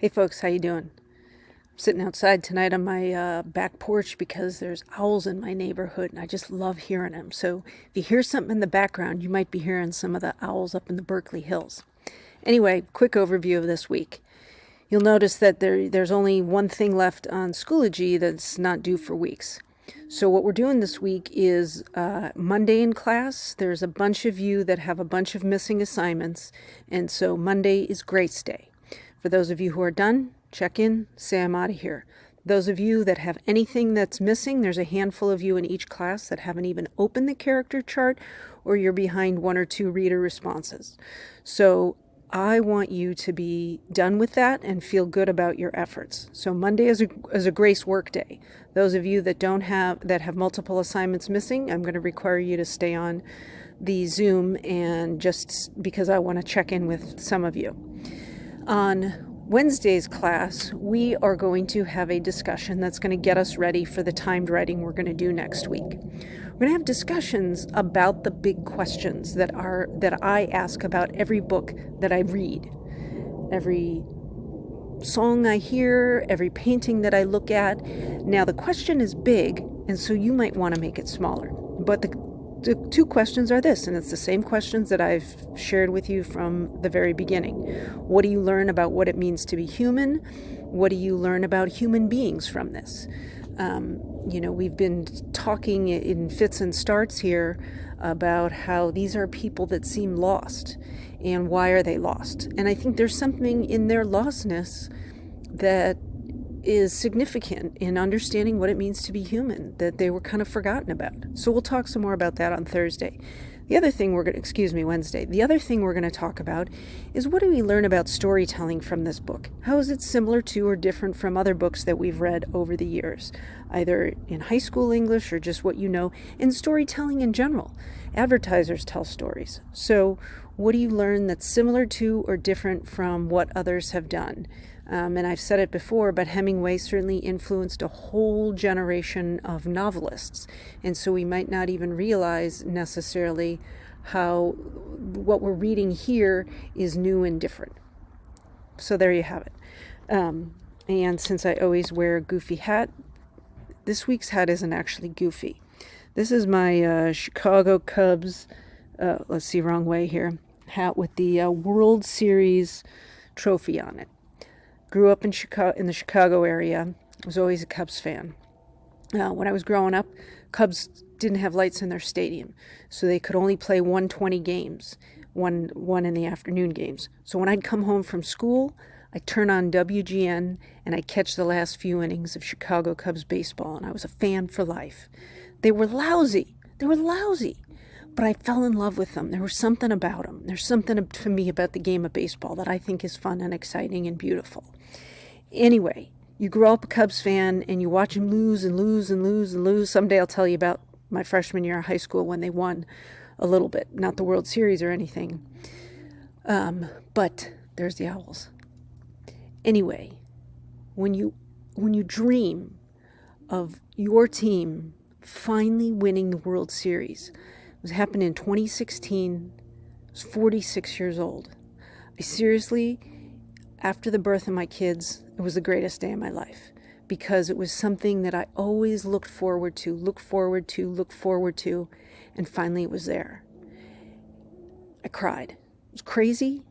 Hey folks, how you doing? I'm sitting outside tonight on my back porch because there's owls in my neighborhood and I just love hearing them. So if you hear something in the background, you might be hearing some of the owls up in the Berkeley Hills. Anyway, quick overview of this week. You'll notice that there's only one thing left on Schoology that's not due for weeks. So what we're doing this week is Monday in class. There's a bunch of you that have a bunch of missing assignments, and so Monday is Grace Day. For those of you who are done, check in, say I'm out of here. Those of you that have anything that's missing, there's a handful of you in each class that haven't even opened the character chart, or you're behind one or two reader responses. So I want you to be done with that and feel good about your efforts. So Monday is a grace work day. Those of you that have multiple assignments missing, I'm going to require you to stay on the Zoom, and just because I want to check in with some of you. On Wednesday's class, we are going to have a discussion that's going to get us ready for the timed writing we're going to do next week. We're going to have discussions about the big questions that I ask about every book that I read, every song I hear, every painting that I look at. Now, the question is big, and so you might want to make it smaller. But the two questions are this, and it's the same questions that I've shared with you from the very beginning. What do you learn about what it means to be human? What do you learn about human beings from this? We've been talking in fits and starts here about how these are people that seem lost, and why are they lost? And I think there's something in their lostness that is significant in understanding what it means to be human, that they were kind of forgotten about. So we'll talk some more about that on Thursday. Wednesday. The other thing we're going to talk about is, what do we learn about storytelling from this book? How is it similar to or different from other books that we've read over the years, either in high school English or just what you know in storytelling in general? Advertisers tell stories. So what do you learn that's similar to or different from what others have done? And I've said it before, but Hemingway certainly influenced a whole generation of novelists. And so we might not even realize necessarily how what we're reading here is new and different. So there you have it. And since I always wear a goofy hat, this week's hat isn't actually goofy. This is my Chicago Cubs, wrong way here, hat with the World Series trophy on it. Grew up in the Chicago area. Was always a Cubs fan. When I was growing up, Cubs didn't have lights in their stadium, so they could only play 1:20 games, one in the afternoon games. So when I'd come home from school, I'd turn on WGN and I'd catch the last few innings of Chicago Cubs baseball, and I was a fan for life. They were lousy. But I fell in love with them. There was something about them. There's something to me about the game of baseball that I think is fun and exciting and beautiful. Anyway, you grow up a Cubs fan and you watch them lose and lose and lose and lose. Someday I'll tell you about my freshman year of high school when they won a little bit. Not the World Series or anything. But there's the Owls. Anyway, when you dream of your team finally winning the World Series, it happened in 2016. I was 46 years old. I seriously, after the birth of my kids, it was the greatest day of my life, because it was something that I always looked forward to, and finally it was there. I cried. It was crazy.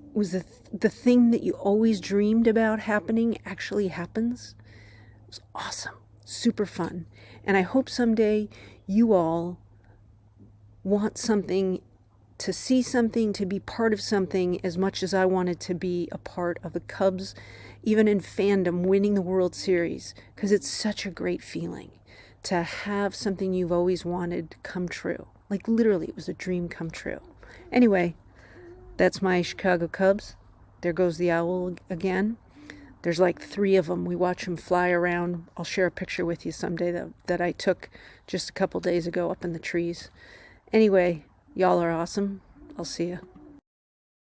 It was the thing that you always dreamed about happening actually happens. It was awesome, super fun. And I hope someday you all want something, to see something, to be part of something as much as I wanted to be a part of the Cubs, even in fandom, winning the World Series, because it's such a great feeling to have something you've always wanted come true. Like literally, it was a dream come true. Anyway, that's my Chicago Cubs. There goes the owl again. There's like 3 of them. We watch them fly around. I'll share a picture with you someday that I took just a couple days ago up in the trees. Anyway, y'all are awesome. I'll see you.